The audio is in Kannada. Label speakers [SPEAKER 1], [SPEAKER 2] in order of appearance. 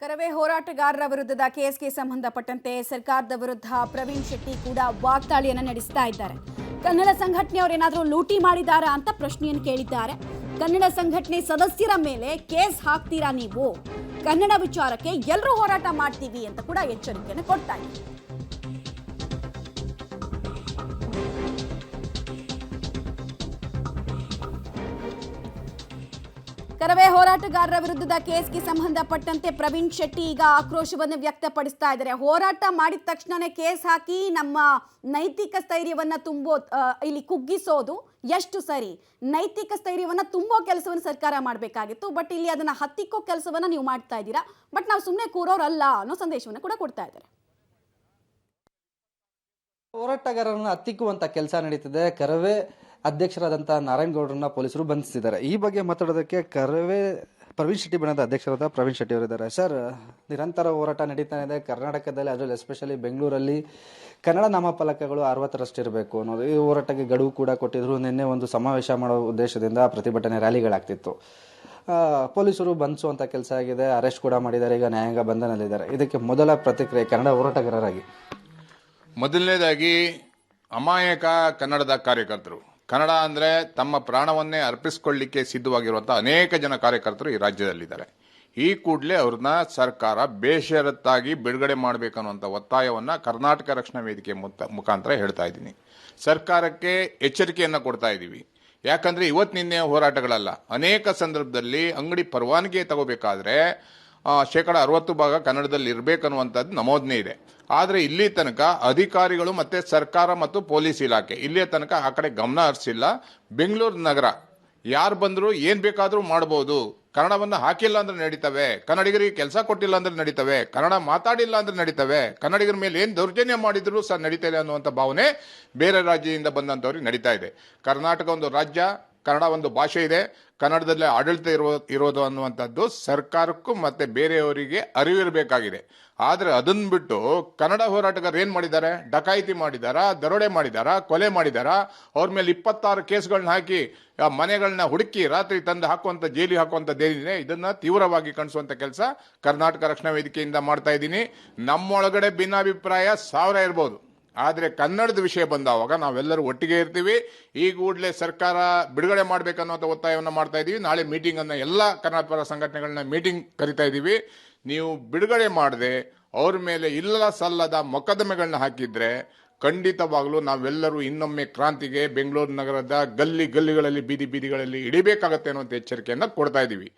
[SPEAKER 1] ಕರವೇ ಹೋರಾಟಗಾರರ ವಿರುದ್ಧದ ಕೇಸ್ಗೆ ಸಂಬಂಧಪಟ್ಟಂತೆ ಸರ್ಕಾರದ ವಿರುದ್ಧ ಪ್ರವೀಣ್ ಶೆಟ್ಟಿ ಕೂಡ ವಾಗ್ದಾಳಿಯನ್ನು ನಡೆಸ್ತಾ ಇದ್ದಾರೆ. ಕನ್ನಡ ಸಂಘಟನೆಯವರು ಏನಾದರೂ ಲೂಟಿ ಮಾಡಿದಾರಾ ಅಂತ ಪ್ರಶ್ನೆಯನ್ನು ಕೇಳಿದ್ದಾರೆ. ಕನ್ನಡ ಸಂಘಟನೆ ಸದಸ್ಯರ ಮೇಲೆ ಕೇಸ್ ಹಾಕ್ತೀರಾ ನೀವು? ಕನ್ನಡ ವಿಚಾರಕ್ಕೆ ಎಲ್ಲರೂ ಹೋರಾಟ ಮಾಡ್ತೀವಿ ಅಂತ ಕೂಡ ಎಚ್ಚರಿಕೆಯನ್ನು ಕೊಡ್ತಾ ಇದ್ದಾರೆ. ಕರವೇ ಹೋರಾಟಗಾರರ ವಿರುದ್ಧದ ಕೇಸ್ಗೆ ಸಂಬಂಧಪಟ್ಟಂತೆ ಪ್ರವೀಣ್ ಶೆಟ್ಟಿ ಈಗ ಆಕ್ರೋಶವನ್ನು ವ್ಯಕ್ತಪಡಿಸ್ತಾ ಇದ್ದಾರೆ. ಹೋರಾಟ ಮಾಡಿದ ತಕ್ಷಣನೇ ಕೇಸ್ ಹಾಕಿ ನಮ್ಮ ನೈತಿಕ ಸ್ಥೈರ್ಯವನ್ನ ಇಲ್ಲಿ ಕುಗ್ಗಿಸೋದು ಎಷ್ಟು ಸರಿ? ನೈತಿಕ ಸ್ಥೈರ್ಯವನ್ನ ತುಂಬೋ ಕೆಲಸವನ್ನು ಸರ್ಕಾರ ಮಾಡಬೇಕಾಗಿತ್ತು. ಬಟ್ ಇಲ್ಲಿ ಅದನ್ನ ಹತ್ತಿಕ್ಕೋ ಕೆಲಸವನ್ನ ನೀವು ಮಾಡ್ತಾ ಇದ್ದೀರಾ. ಬಟ್ ನಾವು ಸುಮ್ಮನೆ ಕೂರೋರಲ್ಲ ಅನ್ನೋ ಸಂದೇಶವನ್ನು ಕೂಡ ಕೊಡ್ತಾ ಇದ್ದಾರೆ.
[SPEAKER 2] ಹೋರಾಟಗಾರರನ್ನು ಹತ್ತಿಕ್ಕುವಂತ ಕೆಲಸ ನಡೀತಿದೆ. ಕರವೇ ಅಧ್ಯಕ್ಷರಾದಂಥ ನಾರಾಯಣಗೌಡರನ್ನ ಪೊಲೀಸರು ಬಂಧಿಸಿದ್ದಾರೆ. ಈ ಬಗ್ಗೆ ಮಾತಾಡೋದಕ್ಕೆ ಕರವೇ ಪ್ರವೀಣ್ ಶೆಟ್ಟಿ ಬಣದ ಅಧ್ಯಕ್ಷರಾದ ಪ್ರವೀಣ್ ಶೆಟ್ಟಿ ಅವರಿದ್ದಾರೆ. ಸರ್, ನಿರಂತರ ಹೋರಾಟ ನಡೀತಾ ಇದೆ ಕರ್ನಾಟಕದಲ್ಲಿ, ಅದರಲ್ಲಿ ಎಸ್ಪೆಷಲಿ ಬೆಂಗಳೂರಲ್ಲಿ ಕನ್ನಡ ನಾಮಫಲಕಗಳು 60ರಷ್ಟು ಇರಬೇಕು ಅನ್ನೋದು ಈ ಹೋರಾಟಕ್ಕೆ ಗಡುವು ಕೂಡ ಕೊಟ್ಟಿದ್ರು. ನಿನ್ನೆ ಒಂದು ಸಮಾವೇಶ ಮಾಡೋ ಉದ್ದೇಶದಿಂದ ಪ್ರತಿಭಟನೆ ರ್ಯಾಲಿಗಳಾಗ್ತಿತ್ತು. ಪೊಲೀಸರು ಬಂಧಿಸುವಂಥ ಕೆಲಸ ಆಗಿದೆ, ಅರೆಸ್ಟ್ ಕೂಡ ಮಾಡಿದ್ದಾರೆ. ಈಗ ನ್ಯಾಯಾಂಗ ಬಂಧನದಲ್ಲಿದ್ದಾರೆ. ಇದಕ್ಕೆ ಮೊದಲ ಪ್ರತಿಕ್ರಿಯೆ ಕನ್ನಡ ಹೋರಾಟಗಾರರಾಗಿ?
[SPEAKER 3] ಮೊದಲನೇದಾಗಿ ಅಮಾಯಕ ಕನ್ನಡದ ಕಾರ್ಯಕರ್ತರು, ಕನ್ನಡ ಅಂದರೆ ತಮ್ಮ ಪ್ರಾಣವನ್ನೇ ಅರ್ಪಿಸಿಕೊಳ್ಳಿಕ್ಕೆ ಸಿದ್ಧವಾಗಿರುವಂಥ ಅನೇಕ ಜನ ಕಾರ್ಯಕರ್ತರು ಈ ರಾಜ್ಯದಲ್ಲಿದ್ದಾರೆ. ಈ ಕೂಡಲೇ ಅವ್ರನ್ನ ಸರ್ಕಾರ ಬೇಷರತ್ತಾಗಿ ಬಿಡುಗಡೆ ಮಾಡಬೇಕನ್ನುವಂಥ ಒತ್ತಾಯವನ್ನು ಕರ್ನಾಟಕ ರಕ್ಷಣಾ ವೇದಿಕೆ ಮುಖಾಂತರ ಹೇಳ್ತಾ ಇದ್ದೀನಿ. ಸರ್ಕಾರಕ್ಕೆ ಎಚ್ಚರಿಕೆಯನ್ನು ಕೊಡ್ತಾ ಇದ್ದೀವಿ. ಯಾಕಂದರೆ ಇವತ್ತು ನಿನ್ನೆ ಹೋರಾಟಗಳಲ್ಲ, ಅನೇಕ ಸಂದರ್ಭದಲ್ಲಿ ಅಂಗಡಿ ಪರವಾನಗಿ ತಗೋಬೇಕಾದ್ರೆ 60% ಕನ್ನಡದಲ್ಲಿ ಇರಬೇಕನ್ನುವಂಥದ್ದು ನಮೂದನೆ ಇದೆ. ಆದರೆ ಇಲ್ಲಿ ತನಕ ಅಧಿಕಾರಿಗಳು ಮತ್ತು ಸರ್ಕಾರ ಮತ್ತು ಪೊಲೀಸ್ ಇಲಾಖೆ ಇಲ್ಲಿಯ ತನಕ ಆ ಕಡೆ ಗಮನ ಹರಿಸಿಲ್ಲ. ಬೆಂಗಳೂರು ನಗರ ಯಾರು ಬಂದರೂ ಏನು ಬೇಕಾದರೂ ಮಾಡ್ಬೋದು, ಕನ್ನಡವನ್ನು ಹಾಕಿಲ್ಲ ಅಂದ್ರೆ ನಡೀತವೆ, ಕನ್ನಡಿಗರಿಗೆ ಕೆಲಸ ಕೊಟ್ಟಿಲ್ಲ ಅಂದ್ರೆ ನಡೀತವೆ, ಕನ್ನಡ ಮಾತಾಡಿಲ್ಲ ಅಂದ್ರೆ ನಡೀತವೆ, ಕನ್ನಡಿಗರ ಮೇಲೆ ಏನು ದೌರ್ಜನ್ಯ ಮಾಡಿದ್ರು ಸಹ ನಡೀತದೆ ಅನ್ನುವಂಥ ಭಾವನೆ ಬೇರೆ ರಾಜ್ಯದಿಂದ ಬಂದಂಥವ್ರಿಗೆ ನಡೀತಾ ಇದೆ. ಕರ್ನಾಟಕ ಒಂದು ರಾಜ್ಯ, ಕನ್ನಡ ಒಂದು ಭಾಷೆ ಇದೆ, ಕನ್ನಡದಲ್ಲೇ ಆಡಳಿತ ಇರೋದು ಅನ್ನುವಂಥದ್ದು ಸರ್ಕಾರಕ್ಕೂ ಮತ್ತು ಬೇರೆಯವರಿಗೆ ಅರಿವಿರಬೇಕಾಗಿದೆ. ಆದರೆ ಅದನ್ನು ಬಿಟ್ಟು ಕನ್ನಡ ಹೋರಾಟಗಾರರು ಏನು ಮಾಡಿದ್ದಾರೆ? ಡಕಾಯಿತಿ ಮಾಡಿದಾರಾ, ದರೋಡೆ ಮಾಡಿದಾರಾ, ಕೊಲೆ ಮಾಡಿದಾರಾ? ಅವ್ರ ಮೇಲೆ 26 ಕೇಸ್ಗಳನ್ನ ಹಾಕಿ ಮನೆಗಳನ್ನ ಹುಡುಕಿ ರಾತ್ರಿ ತಂದು ಹಾಕುವಂಥ ಜೈಲಿಗೆ ಹಾಕುವಂಥದ್ದೇನಿದೆ, ಇದನ್ನು ತೀವ್ರವಾಗಿ ಕಾಣಿಸುವಂಥ ಕೆಲಸ ಕರ್ನಾಟಕ ರಕ್ಷಣಾ ವೇದಿಕೆಯಿಂದ ಮಾಡ್ತಾ ಇದ್ದೀನಿ. ನಮ್ಮೊಳಗಡೆ ಭಿನ್ನಾಭಿಪ್ರಾಯ 1000 ಇರ್ಬೋದು, ಆದರೆ ಕನ್ನಡದ ವಿಷಯ ಬಂದಾವಾಗ ನಾವೆಲ್ಲರೂ ಒಟ್ಟಿಗೆ ಇರ್ತೀವಿ. ಈ ಕೂಡಲೇ ಸರ್ಕಾರ ಬಿಡುಗಡೆ ಮಾಡಬೇಕನ್ನುವಂಥ ಒತ್ತಾಯವನ್ನು ಮಾಡ್ತಾ ಇದ್ದೀವಿ. ನಾಳೆ ಮೀಟಿಂಗನ್ನು ಎಲ್ಲ ಕನ್ನಡ ಪರ ಸಂಘಟನೆಗಳನ್ನ ಮೀಟಿಂಗ್ ಕರಿತಾ ಇದ್ದೀವಿ. ನೀವು ಬಿಡುಗಡೆ ಮಾಡದೆ ಅವ್ರ ಮೇಲೆ ಇಲ್ಲ ಸಲ್ಲದ ಮೊಕದ್ದಮೆಗಳನ್ನ ಹಾಕಿದ್ರೆ ಖಂಡಿತವಾಗ್ಲೂ ನಾವೆಲ್ಲರೂ ಇನ್ನೊಮ್ಮೆ ಕ್ರಾಂತಿಗೆ ಬೆಂಗಳೂರು ನಗರದ ಗಲ್ಲಿಗಳಲ್ಲಿ ಬೀದಿಗಳಲ್ಲಿ ಇಳಿಬೇಕಾಗತ್ತೆ ಅನ್ನುವಂಥ ಎಚ್ಚರಿಕೆಯನ್ನು ಕೊಡ್ತಾ ಇದ್ದೀವಿ.